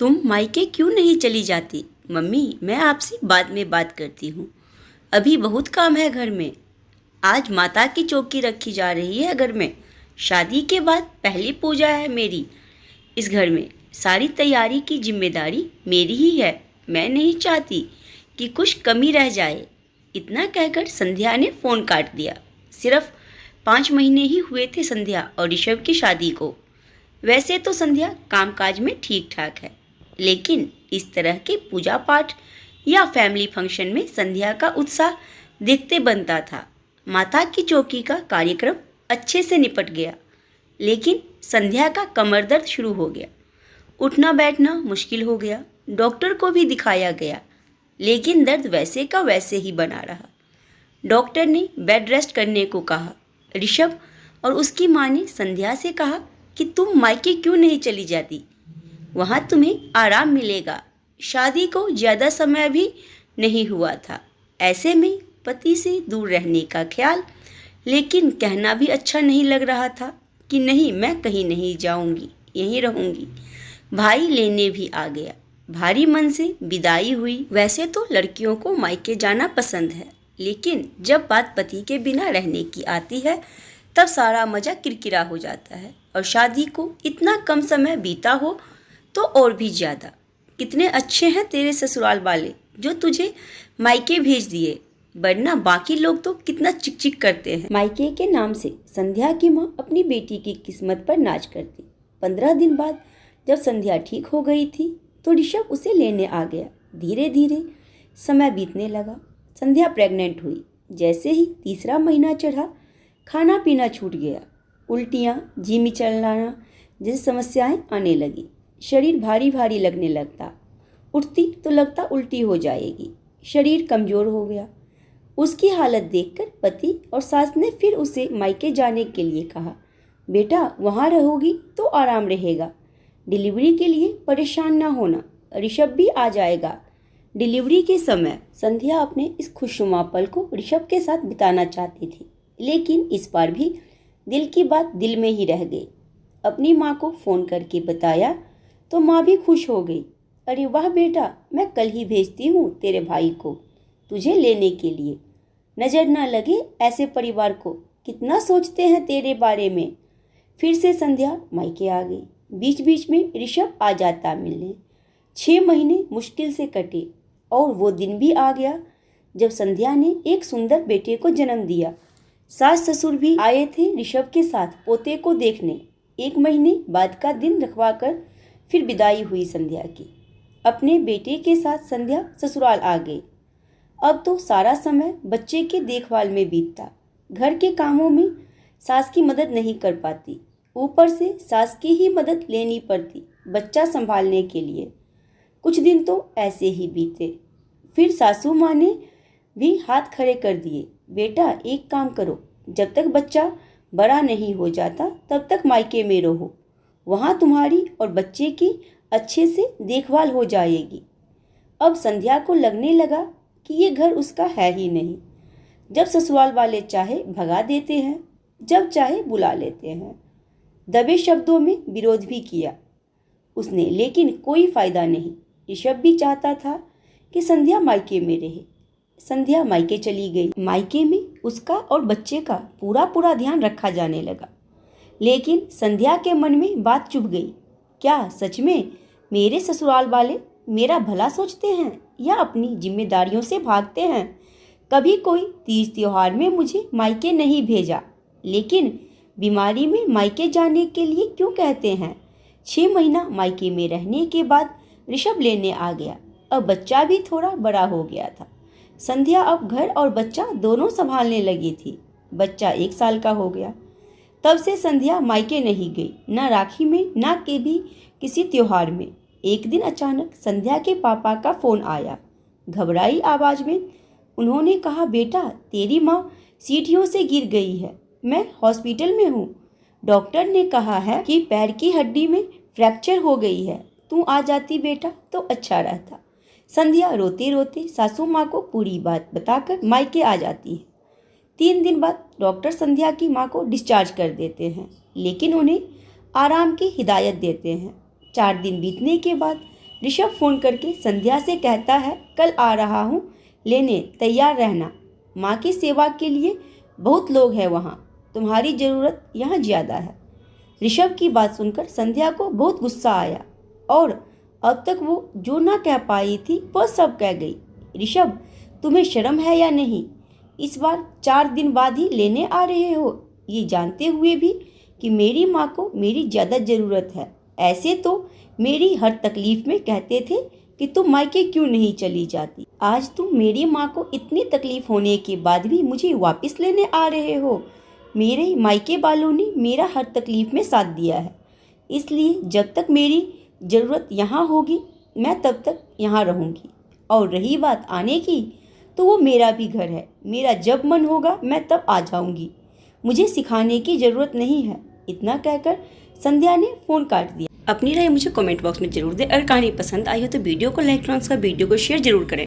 तुम मायके क्यों नहीं चली जाती? मम्मी, मैं आपसे बाद में बात करती हूँ। अभी बहुत काम है घर में। आज माता की चौकी रखी जा रही है घर में। शादी के बाद पहली पूजा है मेरी इस घर में। सारी तैयारी की जिम्मेदारी मेरी ही है। मैं नहीं चाहती कि कुछ कमी रह जाए। इतना कहकर संध्या ने फ़ोन काट दिया। सिर्फ 5 महीने ही हुए थे संध्या और ऋषभ की शादी को। वैसे तो संध्या कामकाज में ठीक ठाक है, लेकिन इस तरह के पूजा पाठ या फैमिली फंक्शन में संध्या का उत्साह देखते बनता था। माता की चौकी का कार्यक्रम अच्छे से निपट गया, लेकिन संध्या का कमर दर्द शुरू हो गया। उठना बैठना मुश्किल हो गया। डॉक्टर को भी दिखाया गया, लेकिन दर्द वैसे का वैसे ही बना रहा। डॉक्टर ने बेड रेस्ट करने को कहा। ऋषभ और उसकी माँ ने संध्या से कहा कि तुम मायके क्यों नहीं चली जाती? वहाँ तुम्हें आराम मिलेगा। शादी को ज़्यादा समय भी नहीं हुआ था। ऐसे में पति से दूर रहने का ख्याल, लेकिन कहना भी अच्छा नहीं लग रहा था कि नहीं, मैं कहीं नहीं जाऊंगी, यहीं रहूंगी। भाई लेने भी आ गया। भारी मन से विदाई हुई। वैसे तो लड़कियों को मायके जाना पसंद है, लेकिन जब बात पति के बिना रहने की आती है तब सारा मज़ा किरकिरा हो जाता है। और शादी को इतना कम समय बीता हो तो और भी ज़्यादा। कितने अच्छे हैं तेरे ससुराल वाले जो तुझे मायके भेज दिए, वरना बाकी लोग तो कितना चिक चिक करते हैं। मायके के नाम से संध्या की माँ अपनी बेटी की किस्मत पर नाच करती। 15 दिन बाद जब संध्या ठीक हो गई थी तो ऋषभ उसे लेने आ गया। धीरे धीरे समय बीतने लगा। संध्या प्रेग्नेंट हुई। जैसे ही तीसरा महीना चढ़ा, खाना पीना छूट गया। उल्टियाँ, जी चलाना जैसी समस्याएं आने लगी। शरीर भारी भारी लगने लगता। उठती तो लगता उल्टी हो जाएगी। शरीर कमज़ोर हो गया। उसकी हालत देखकर पति और सास ने फिर उसे मायके जाने के लिए कहा। बेटा, वहाँ रहोगी तो आराम रहेगा। डिलीवरी के लिए परेशान ना होना, ऋषभ भी आ जाएगा डिलीवरी के समय। संध्या अपने इस खुशनुमा पल को ऋषभ के साथ बिताना चाहती थी, लेकिन इस बार भी दिल की बात दिल में ही रह गई। अपनी माँ को फ़ोन करके बताया तो माँ भी खुश हो गई। अरे वाह बेटा, मैं कल ही भेजती हूँ तेरे भाई को तुझे लेने के लिए। नज़र ना लगे ऐसे परिवार को, कितना सोचते हैं तेरे बारे में। फिर से संध्या मायके आ गई। बीच बीच में ऋषभ आ जाता मिलने। 6 महीने मुश्किल से कटे और वो दिन भी आ गया जब संध्या ने एक सुंदर बेटे को जन्म दिया। सास ससुर भी आए थे ऋषभ के साथ पोते को देखने। 1 महीने बाद का दिन रखवाकर फिर विदाई हुई संध्या की। अपने बेटे के साथ संध्या ससुराल आ गई। अब तो सारा समय बच्चे के देखभाल में बीतता। घर के कामों में सास की मदद नहीं कर पाती, ऊपर से सास की ही मदद लेनी पड़ती बच्चा संभालने के लिए। कुछ दिन तो ऐसे ही बीते। फिर सासू माँ ने भी हाथ खड़े कर दिए। बेटा, एक काम करो, जब तक बच्चा बड़ा नहीं हो जाता तब तक मायके में रहो। वहाँ तुम्हारी और बच्चे की अच्छे से देखभाल हो जाएगी। अब संध्या को लगने लगा कि ये घर उसका है ही नहीं। जब ससुराल वाले चाहे भगा देते हैं, जब चाहे बुला लेते हैं। दबे शब्दों में विरोध भी किया उसने, लेकिन कोई फायदा नहीं। ऋषभ भी चाहता था कि संध्या मायके में रहे। संध्या मायके चली गई। मायके में उसका और बच्चे का पूरा ध्यान रखा जाने लगा, लेकिन संध्या के मन में बात चुभ गई। क्या सच में मेरे ससुराल वाले मेरा भला सोचते हैं या अपनी जिम्मेदारियों से भागते हैं? कभी कोई तीज त्योहार में मुझे मायके नहीं भेजा, लेकिन बीमारी में मायके जाने के लिए क्यों कहते हैं? 6 महीना मायके में रहने के बाद ऋषभ लेने आ गया। अब बच्चा भी थोड़ा बड़ा हो गया था। संध्या अब घर और बच्चा दोनों संभालने लगी थी। बच्चा 1 साल का हो गया। तब से संध्या मायके नहीं गई, न राखी में, न के भी किसी त्योहार में। एक दिन अचानक संध्या के पापा का फ़ोन आया। घबराई आवाज़ में उन्होंने कहा, बेटा, तेरी माँ सीढ़ियों से गिर गई है। मैं हॉस्पिटल में हूँ। डॉक्टर ने कहा है कि पैर की हड्डी में फ्रैक्चर हो गई है। तू आ जाती बेटा तो अच्छा रहता। संध्या रोते रोते सासू माँ को पूरी बात बताकर मायके आ जाती है। 3 दिन बाद डॉक्टर संध्या की माँ को डिस्चार्ज कर देते हैं, लेकिन उन्हें आराम की हिदायत देते हैं। 4 दिन बीतने के बाद ऋषभ फ़ोन करके संध्या से कहता है, कल आ रहा हूँ लेने, तैयार रहना। माँ की सेवा के लिए बहुत लोग हैं वहाँ, तुम्हारी ज़रूरत यहाँ ज़्यादा है। ऋषभ की बात सुनकर संध्या को बहुत गुस्सा आया और अब तक वो जो ना कह पाई थी वह सब कह गई। ऋषभ, तुम्हें शर्म है या नहीं? इस बार 4 दिन बाद ही लेने आ रहे हो, ये जानते हुए भी कि मेरी माँ को मेरी ज़्यादा ज़रूरत है। ऐसे तो मेरी हर तकलीफ़ में कहते थे कि तुम मायके क्यों नहीं चली जाती। आज तुम मेरी माँ को इतनी तकलीफ़ होने के बाद भी मुझे वापस लेने आ रहे हो। मेरे मायके वालों ने मेरा हर तकलीफ़ में साथ दिया है, इसलिए जब तक मेरी ज़रूरत यहाँ होगी मैं तब तक यहाँ रहूँगी। और रही बात आने की, तो वो मेरा भी घर है, मेरा जब मन होगा मैं तब आ जाऊँगी, मुझे सिखाने की ज़रूरत नहीं है। इतना कहकर संध्या ने फ़ोन काट दिया। अपनी राय मुझे कमेंट बॉक्स में जरूर दें। अगर कहानी पसंद आई हो तो वीडियो को लाइक करें, वीडियो को शेयर जरूर करें।